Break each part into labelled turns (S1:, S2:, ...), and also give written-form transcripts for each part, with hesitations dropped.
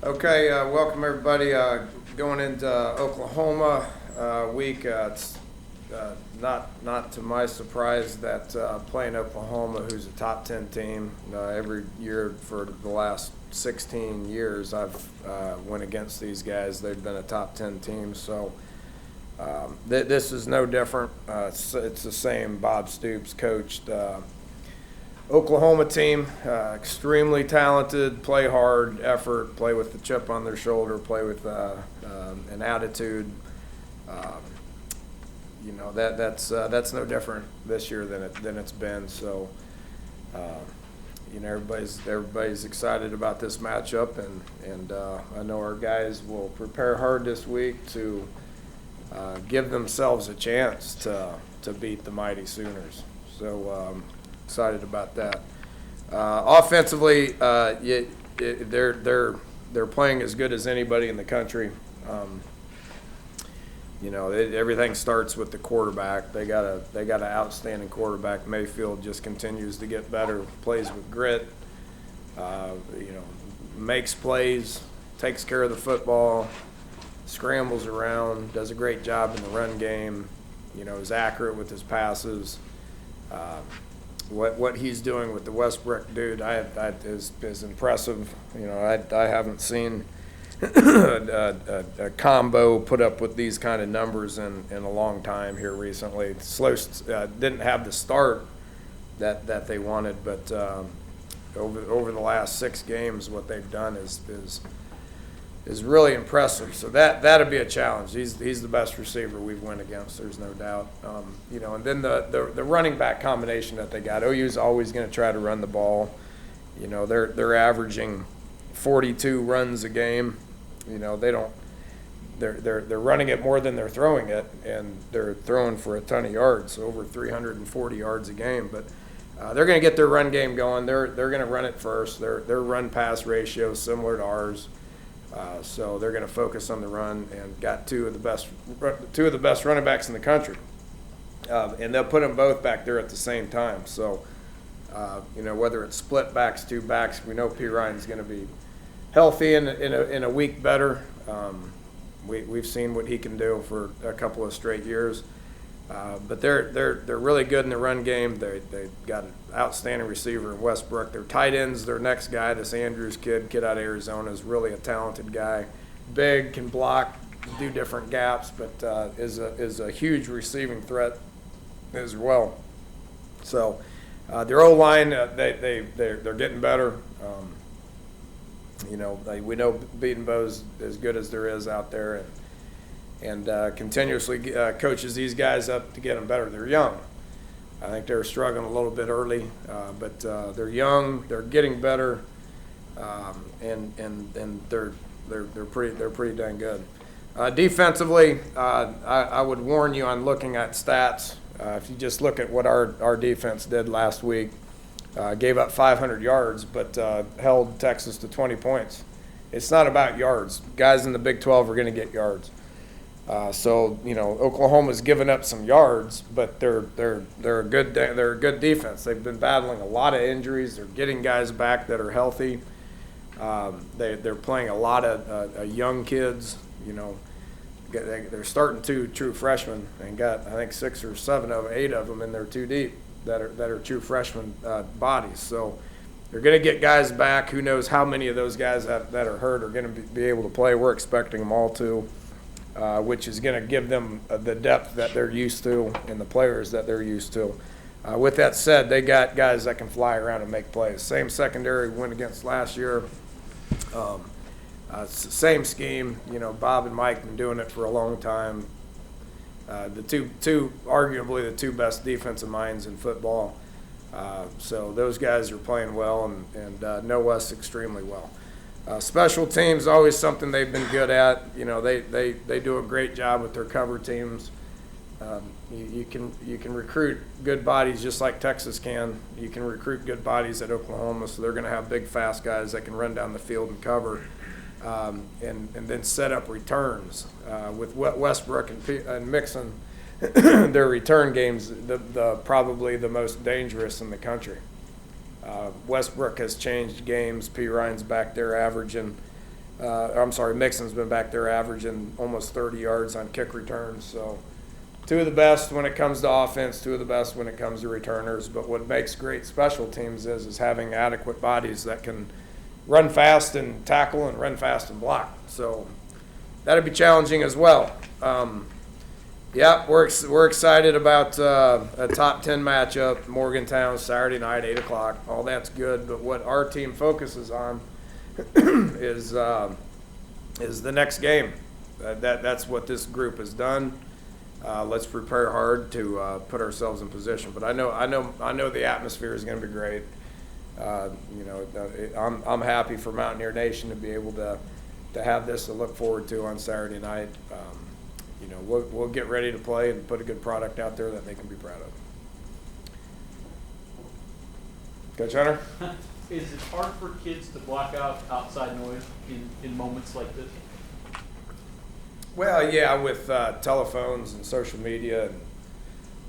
S1: Okay, welcome everybody. Going into Oklahoma week. It's not to my surprise that playing Oklahoma, who's a top 10 team, every year for the last 16 years I've went against these guys. They've been a top 10 team, so this is no different. It's the same. Bob Stoops coached Oklahoma team, extremely talented, play hard, effort, play with the chip on their shoulder, play with an attitude. That's no different this year than it's been. So, everybody's excited about this matchup, and I know our guys will prepare hard this week to give themselves a chance to beat the mighty Sooners. So. Excited about that. Offensively, they're playing as good as anybody in the country. Everything starts with the quarterback. They got an outstanding quarterback. Mayfield just continues to get better. Plays with grit. Makes plays. Takes care of the football. Scrambles around. Does a great job in the run game. Is accurate with his passes. What he's doing with the Westbrook dude is impressive. I haven't seen a combo put up with these kind of numbers in a long time here recently. Slow didn't have the start that they wanted, but over the last 6 games, what they've done is really impressive. So that'd be a challenge. He's the best receiver we've went against. There's no doubt. And then the running back combination that they got. OU's always going to try to run the ball. They're averaging 42 runs a game. They're running it more than they're throwing it, and they're throwing for a ton of yards, over 340 yards a game. But they're going to get their run game going. They're going to run it first. Their run pass ratio is similar to ours. So they're going to focus on the run, and got two of the best running backs in the country, and they'll put them both back there at the same time. So whether it's split backs, 2 backs, we know P. Ryan's going to be healthy in a week better. We've seen what he can do for a couple of straight years. But they're really good in the run game. They got an outstanding receiver in Westbrook. Their tight ends, their next guy, this Andrews kid out of Arizona, is really a talented guy. Big, can block, do different gaps, but is a huge receiving threat as well. So their O-line, they're getting better. We know Beaton Bowe's as good as there is out there, and continuously coaches these guys up to get them better. They're young. I think they're struggling a little bit early, but they're young. They're getting better, and they're pretty dang good. Defensively, I would warn you on looking at stats. If you just look at what our defense did last week, gave up 500 yards, but held Texas to 20 points. It's not about yards. Guys in the Big 12 are going to get yards. Oklahoma's given up some yards, but they're a good defense. They've been battling a lot of injuries. They're getting guys back that are healthy. They're playing a lot of young kids. They're starting 2 true freshmen, and got, I think, 6 or 7 of 8 of them in there 2 deep that are true freshman bodies. So they're going to get guys back. Who knows how many of those guys that are hurt are going to be able to play. We're expecting them all to. Which is going to give them the depth that they're used to and the players that they're used to. With that said, they got guys that can fly around and make plays. Same secondary we went against last year. Same scheme. Bob and Mike have been doing it for a long time. The two arguably the 2 best defensive minds in football. So those guys are playing well and know us extremely well. Special teams, always something they've been good at. They do a great job with their cover teams. You can recruit good bodies just like Texas can. You can recruit good bodies at Oklahoma, so they're going to have big, fast guys that can run down the field and cover, and then set up returns. With Westbrook and Mixon, their return games probably the most dangerous in the country. Westbrook has changed games. P. Ryan's back there averaging I'm sorry, Mixon's been back there averaging almost 30 yards on kick returns. So two of the best when it comes to offense, two of the best when it comes to returners. But what makes great special teams is having adequate bodies that can run fast and tackle and run fast and block. So that'd be challenging as well. Yeah, we're excited about a top 10 matchup, Morgantown, Saturday night, 8 o'clock. All that's good, but what our team focuses on is the next game. That's what this group has done. Let's prepare hard to put ourselves in position. But I know the atmosphere is going to be great. I'm happy for Mountaineer Nation to be able to have this to look forward to on Saturday night. We'll get ready to play and put a good product out there that they can be proud of. Coach Hunter?
S2: Is it hard for kids to block out outside noise in moments like this?
S1: Well, yeah, with telephones and social media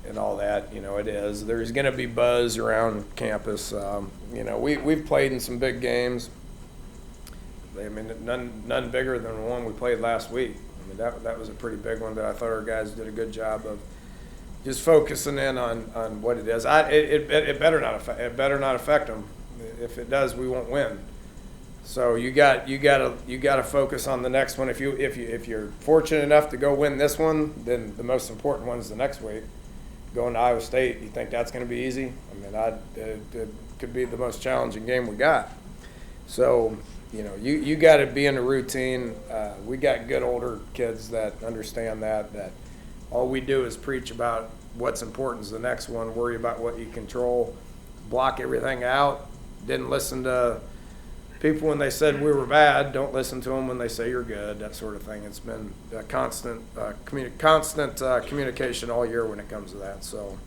S1: and all that, it is. There's going to be buzz around campus. We've played in some big games. I mean, none bigger than the one we played last week. I mean, that was a pretty big one that I thought our guys did a good job of just focusing in on what it is. It better not affect them. If it does, we won't win. So you got to focus on the next one. If you're fortunate enough to go win this one, then the most important one's the next week. Going to Iowa State, you think that's going to be easy? I mean, it could be the most challenging game we got. So, you got to be in a routine. We got good older kids that understand that all we do is preach about what's important is the next one, worry about what you control, block everything out. Didn't listen to people when they said we were bad. Don't listen to them when they say you're good, that sort of thing. It's been a constant communication all year when it comes to that. So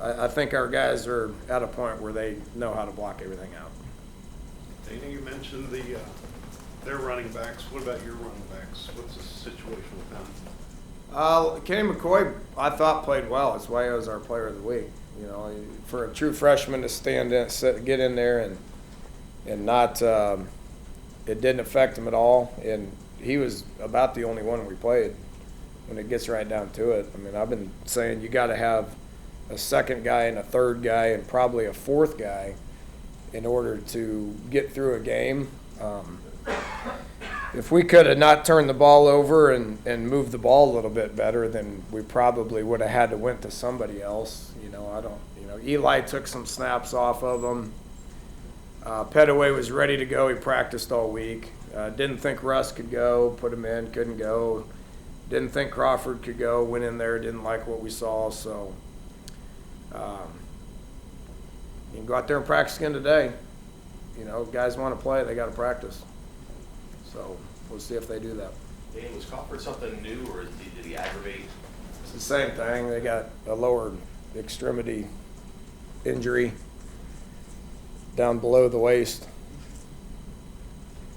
S1: I think our guys are at a point where they know how to block everything out.
S3: Dana, you mentioned their running backs. What about your running backs? What's the situation with them?
S1: Kenny McCoy, I thought played well. That's why he was our player of the week. For a true freshman to stand in, get in there and not, it didn't affect him at all. And he was about the only one we played when it gets right down to it. I mean, I've been saying you got to have a second guy and a third guy and probably a fourth guy in order to get through a game. If we could have not turned the ball over and moved the ball a little bit better, then we probably would have had to went to somebody else. Eli took some snaps off of him. Petaway was ready to go. He practiced all week. Didn't think Russ could go, put him in, couldn't go. Didn't think Crawford could go, went in there, didn't like what we saw. So you can go out there and practice again today. Guys want to play, they got to practice. So we'll see if they do that.
S4: Dan, was Crawford something new, or did he aggravate?
S1: It's the same thing. They got a lower extremity injury down below the waist.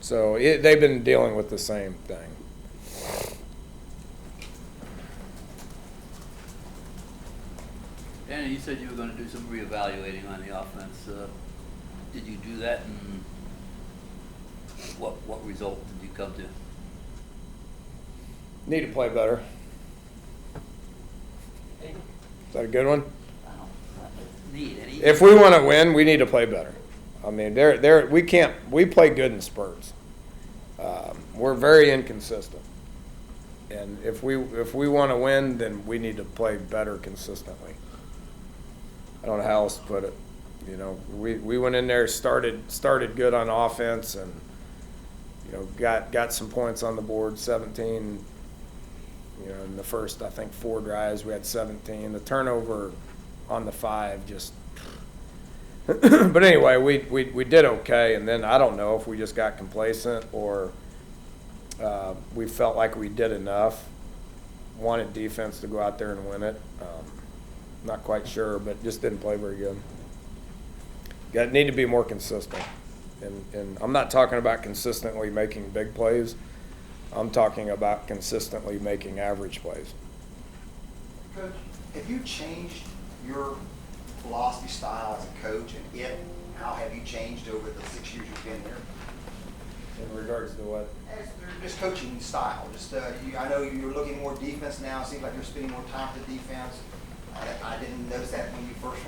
S1: So they've been dealing with the same thing.
S5: Danny, you said you were going to do some reevaluating on the offense. Did you do that, and what result did you come to?
S1: Need to play better. Is that a good one? If we want to win, we need to play better. I mean, we play good in spurts. We're very inconsistent. And if we want to win, then we need to play better consistently. I don't know how else to put it. We went in there, started good on offense, and got some points on the board. 17. In the first, I think 4 drives, we had 17. The turnover on the 5 just. But anyway, we did okay, and then I don't know if we just got complacent or we felt like we did enough. Wanted defense to go out there and win it. Not quite sure, but just didn't play very good. Need to be more consistent. And I'm not talking about consistently making big plays. I'm talking about consistently making average plays.
S6: Coach, have you changed your philosophy style as a coach, and how have you changed over the 6 years you've been here?
S1: In regards to what?
S6: As they're just coaching style, I know you're looking more defense now, it seems like you're spending more time with the defense. I didn't notice that when you first,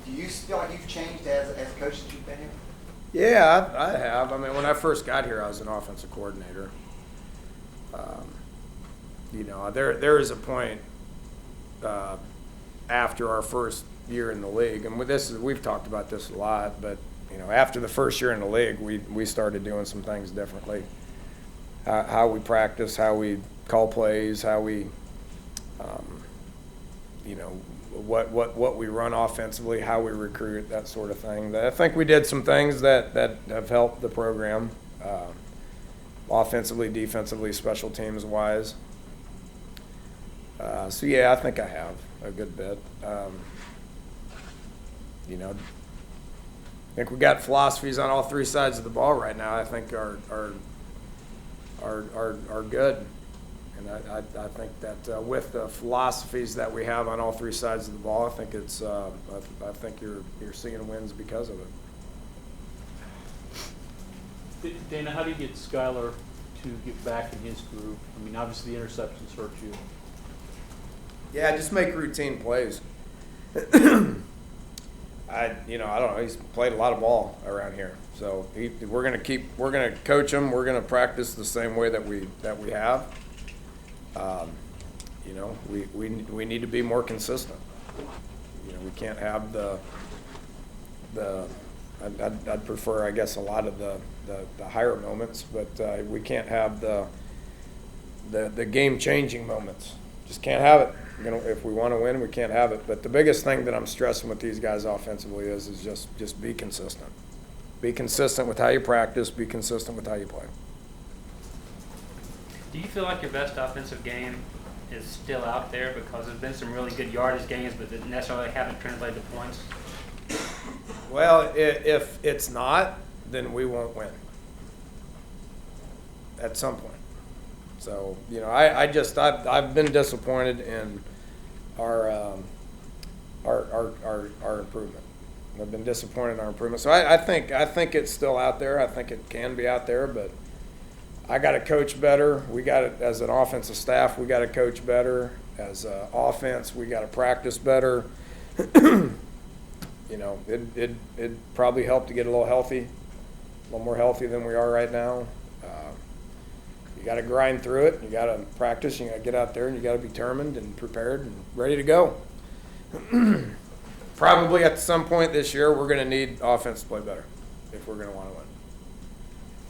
S6: do you feel like you've changed as a coach since you've been here?
S1: Yeah, I have. I mean, when I first got here, I was an offensive coordinator. There is a point after our first year in the league, and we've talked about this a lot, but after the first year in the league, we started doing some things differently. How we practice, how we call plays, how we, what we run offensively, how we recruit, that sort of thing. I think we did some things that have helped the program, offensively, defensively, special teams wise. So yeah, I think I have a good bit. I think we got philosophies on all three sides of the ball right now. I think are good, and I think that with the philosophies that we have on all three sides of the ball, I think it's I think you're seeing wins because of it.
S2: Dana, how do you get Skylar to get back in his groove? I mean, obviously the interceptions hurt you.
S1: Yeah, just make routine plays. I don't know. He's played a lot of ball around here, so we're gonna coach him. We're gonna practice the same way that we have. We need to be more consistent. We can't have I'd prefer, I guess, a lot of the higher moments, but we can't have the game-changing moments. Just can't have it. If we want to win, we can't have it. But the biggest thing that I'm stressing with these guys offensively is just be consistent. Be consistent with how you practice. Be consistent with how you play.
S7: Do you feel like your best offensive game is still out there, because there's been some really good yardage games, but that necessarily haven't translated to points?
S1: Well, if it's not, then we won't win at some point. So I've been disappointed in our improvement. I've been disappointed in our improvement. So I think it's still out there. I think it can be out there, but I got to coach better. We got to, as an offensive staff, we got to coach better. As an offense, we got to practice better. It'd probably help to get a little more healthy than we are right now. You got to grind through it. You got to practice. You got to get out there, and you got to be determined and prepared and ready to go. Probably at some point this year, we're going to need offense to play better if we're going to want to win.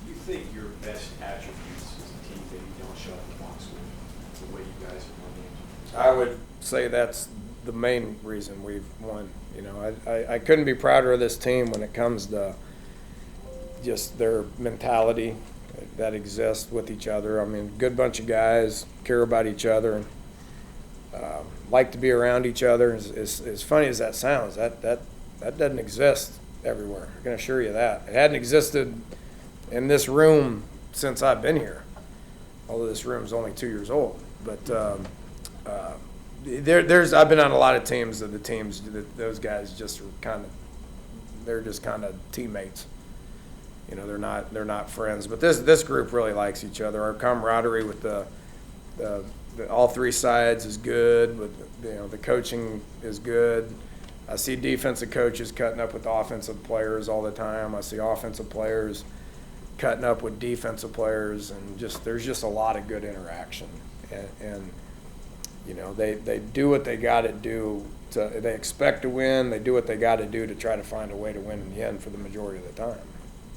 S8: Do you think your best attributes as a team that you don't show up in the box with the way you guys have won games?
S1: I would say that's the main reason we've won. I couldn't be prouder of this team when it comes to just their mentality that exists with each other. I mean, good bunch of guys, care about each other, like to be around each other. As funny as that sounds, that doesn't exist everywhere. I can assure you that. It hadn't existed in this room since I've been here, although this room's only 2 years old. But I've been on a lot of teams that those guys just they're just kind of teammates. They're not friends. But this group really likes each other. Our camaraderie with the all three sides is good. The coaching is good. I see defensive coaches cutting up with offensive players all the time. I see offensive players cutting up with defensive players, and there's just a lot of good interaction. And they do what they got to do. They expect to win. They do what they got to do to try to find a way to win in the end for the majority of the time.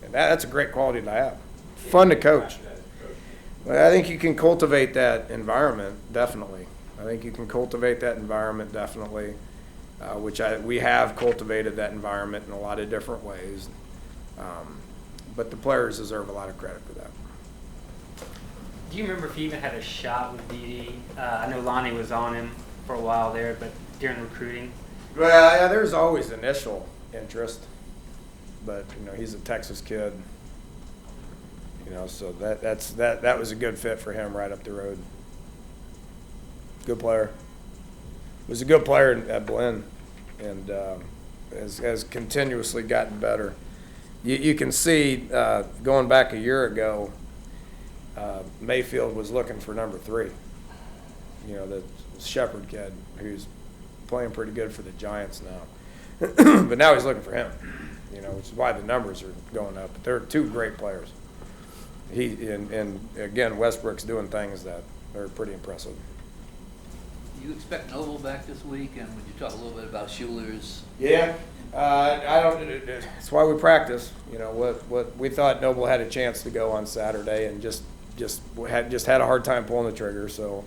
S1: And that's a great quality to have. Fun to coach. Well, I think you can cultivate that environment, definitely. Which we have cultivated that environment in a lot of different ways. But the players deserve a lot of credit for that.
S7: Do you remember if you even had a shot with DD? I know Lonnie was on him for a while there, but during recruiting?
S1: Well, yeah, there's always initial interest. But he's a Texas kid, so that was a good fit for him right up the road. Good player. Was a good player at Blinn, and has continuously gotten better. you can see, going back a year ago, Mayfield was looking for number 3. You know, the Shepherd kid who's playing pretty good for the Giants now. But now he's looking for him, you know, which is why the numbers are going up. But they're 2 great players. And again, Westbrook's doing things that are pretty impressive.
S5: You expect Noble back this week, and would you talk a little bit about Schuler's?
S1: Yeah, I don't. That's why we practice. You know, what we thought Noble had a chance to go on Saturday, and just had a hard time pulling the trigger. So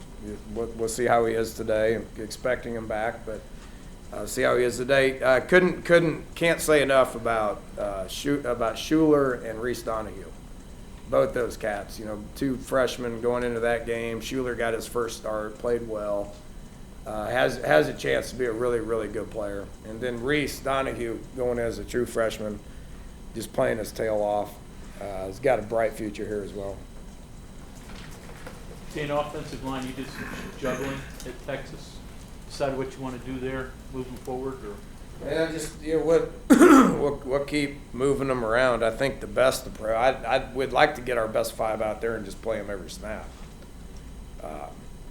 S1: we'll see how he is today. I'm expecting him back, but see how he is today. Can't say enough about Schuler and Reese Donahue. Both those cats, you know, 2 freshmen going into that game. Schuler got his first start, played well. Has a chance to be a really, really good player. And then Reese Donahue going as a true freshman, just playing his tail off. He's got a bright future here as well.
S2: In offensive line, you did some juggling at Texas. Decide what you want to do there moving forward, or?
S1: Yeah, just we'll keep moving them around. I think the best I would like to get our best 5 out there and just play them every snap.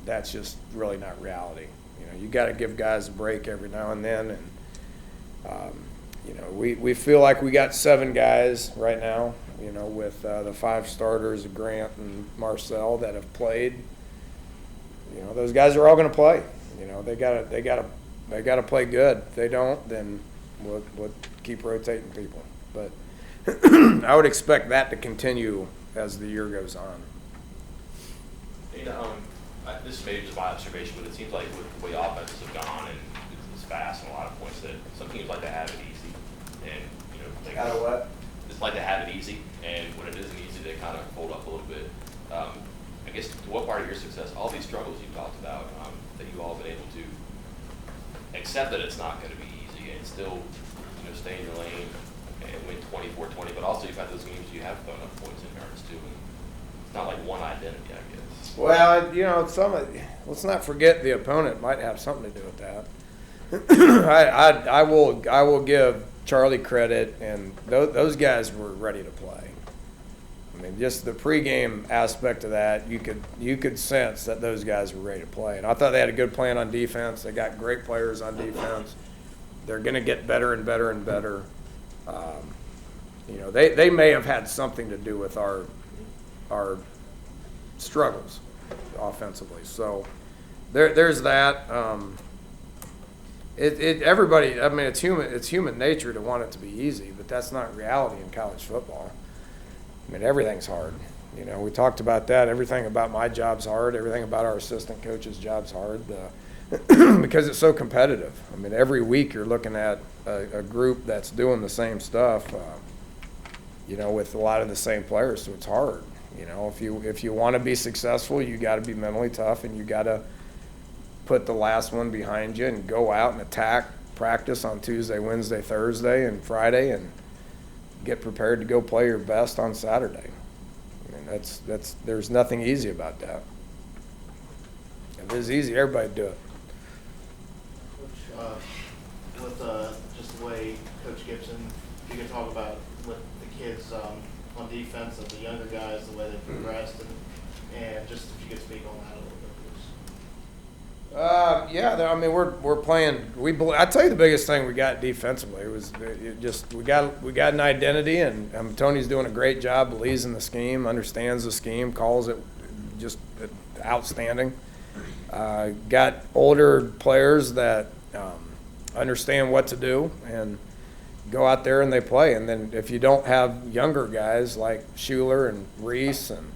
S1: That's just really not reality. You know, you got to give guys a break every now and then, and you know, we feel like we got 7 guys right now. You know, with the 5 starters, Grant and Marcel, that have played. You know, those guys are all going to play. You know, they gotta play good. If they don't, then we'll keep rotating people. But I would expect that to continue as the year goes on.
S4: And, this may be just my observation, but it seems like with the way offenses have gone and it's fast and a lot of points, that some teams like to have it easy. And, you know, they
S1: Out of what?
S4: just like to have it easy. And when it isn't easy, they kind of fold up a little bit. I guess, to what part of your success, all these struggles you talked about, that you all have been able to accept that it's not going to be easy and still, you know, stay in your lane and win 24-20, but also you've had those games you have thrown up points in earnest too. And it's not like one identity, I guess.
S1: Well, you know, let's not forget the opponent might have something to do with that. I will give Charlie credit, and those guys were ready to play. I mean, just the pregame aspect of that, you could sense that those guys were ready to play. And I thought they had a good plan on defense. They got great players on defense. They're going to get better and better and better. You know, they may have had something to do with our struggles offensively. So there's that. Everybody, I mean, it's human nature to want it to be easy, but that's not reality in college football. I mean, everything's hard. You know, we talked about that. Everything about my job's hard. Everything about our assistant coach's job's hard because it's so competitive. I mean, every week you're looking at a group that's doing the same stuff, you know, with a lot of the same players, so it's hard. You know, if you want to be successful, you got to be mentally tough, and you got to put the last one behind you and go out and attack practice on Tuesday, Wednesday, Thursday, and Friday, and get prepared to go play your best on Saturday. I mean, there's nothing easy about that. If it was easy, everybody'd do it.
S9: Coach, with just the way Coach Gibson, if you can talk about with the kids on defense and the younger guys, the way they progressed, and just if you could speak on that a little bit, please.
S1: Yeah, I mean, we're playing. I tell you, the biggest thing we got defensively was we got an identity, and Tony's doing a great job. Believes in the scheme, understands the scheme, calls it just outstanding. Got older players that understand what to do and go out there and they play. And then if you don't have younger guys like Schuler and Reese and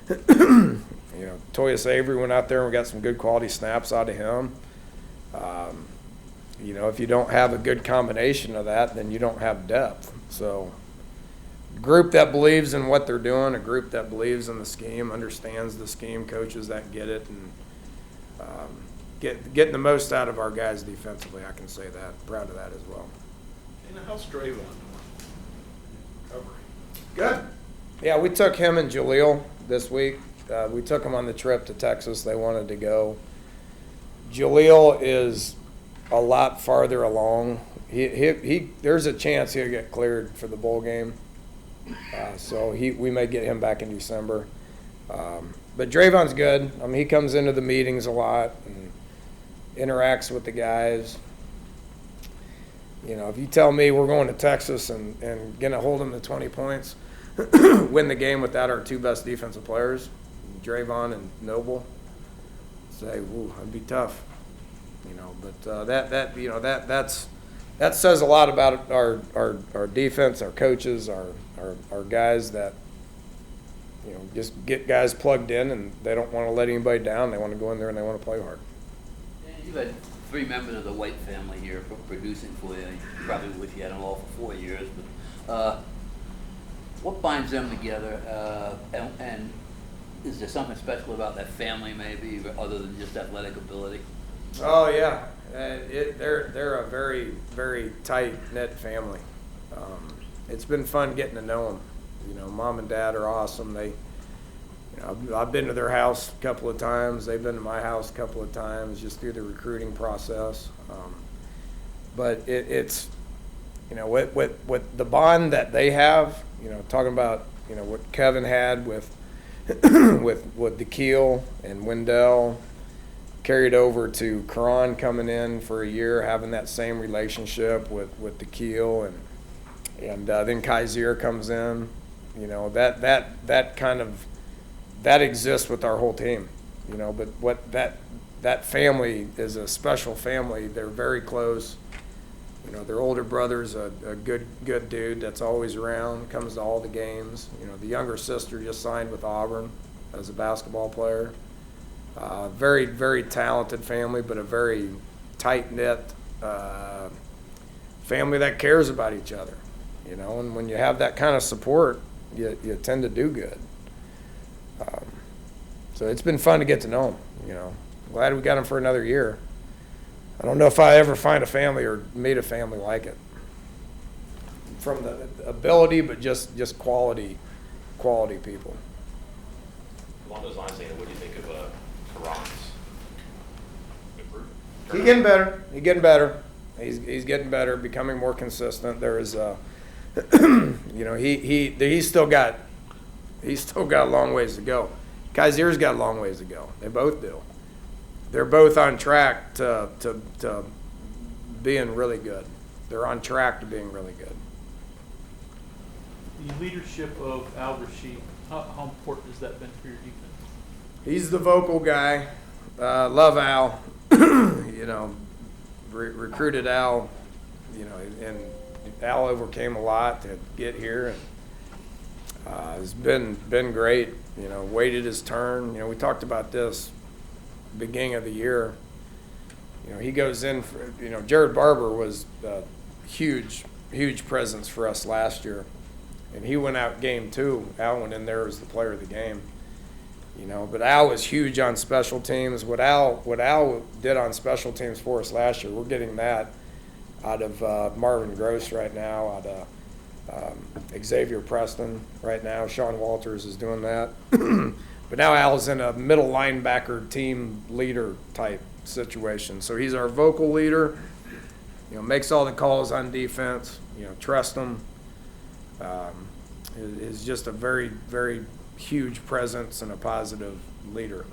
S1: you know, Toyas Avery went out there and we got some good quality snaps out of him. You know, if you don't have a good combination of that, then you don't have depth. So a group that believes in what they're doing, a group that believes in the scheme, understands the scheme, coaches that get it, and getting the most out of our guys defensively, I can say that. Proud of that as well.
S3: And how's Draven doing? Recovery.
S1: Good. Yeah, we took him and Jaleel this week. We took him on the trip to Texas. They wanted to go. Jaleel is a lot farther along. There's a chance he'll get cleared for the bowl game. So we may get him back in December. But Drayvon's good. I mean, he comes into the meetings a lot and interacts with the guys. You know, if you tell me we're going to Texas and going to hold them to 20 points, win the game without our two best defensive players, Drayvon and Noble, say, woo, that'd be tough. You know, but that says a lot about our defense, our coaches, our guys that, you know, just get guys plugged in and they don't want to let anybody down. They want to go in there and they want to play hard.
S5: You've had 3 members of the White family here producing for you. You probably wish you had them all for 4 years, but what binds them together? And is there something special about that family, maybe, other than just athletic ability?
S1: Oh yeah, they're a very, very tight knit family. It's been fun getting to know them. You know, Mom and Dad are awesome. They, you know, I've been to their house a couple of times. They've been to my house a couple of times, just through the recruiting process. But it's, you know, with the bond that they have. You know, talking about, you know, what Kevin had with with DeKeel and Wendell, carried over to Karan coming in for a year, having that same relationship with DeKeel, and then Kaiser comes in. You know, that kind of, that exists with our whole team. You know, but what that family is a special family. They're very close. You know, their older brother's a good dude that's always around, comes to all the games. You know, the younger sister just signed with Auburn as a basketball player. Very, very talented family, but a very tight-knit family that cares about each other. You know, and when you have that kind of support, you tend to do good. So it's been fun to get to know them. You know, glad we got them for another year. I don't know if I ever find a family or meet a family like it. From the ability, but just quality people.
S4: Along those lines, Dana, what do you think of Karan's improvement?
S1: He's getting better. He's getting better. He's getting better, becoming more consistent. There is you know, he's still got a long ways to go. Kaiser's got a long ways to go. They both do. They're both on track to being really good. They're on track to being really good.
S2: The leadership of Al Rasheed, how important has that been for your defense?
S1: He's the vocal guy. Love Al. You know, recruited Al. You know, and Al overcame a lot to get here, and it's been great. You know, waited his turn. You know, we talked about this beginning of the year. You know, he goes in for, you know, Jared Barber was a huge presence for us last year, and he went out game 2. Al went in there as the player of the game. You know, but Al was huge on special teams. What Al did on special teams for us last year, we're getting that out of Marvin Gross right now, out of Xavier Preston right now. Sean Walters is doing that. But now Al's in a middle linebacker team leader type situation. So he's our vocal leader, you know, makes all the calls on defense, you know, trust him. Is just a very, very huge presence and a positive leader.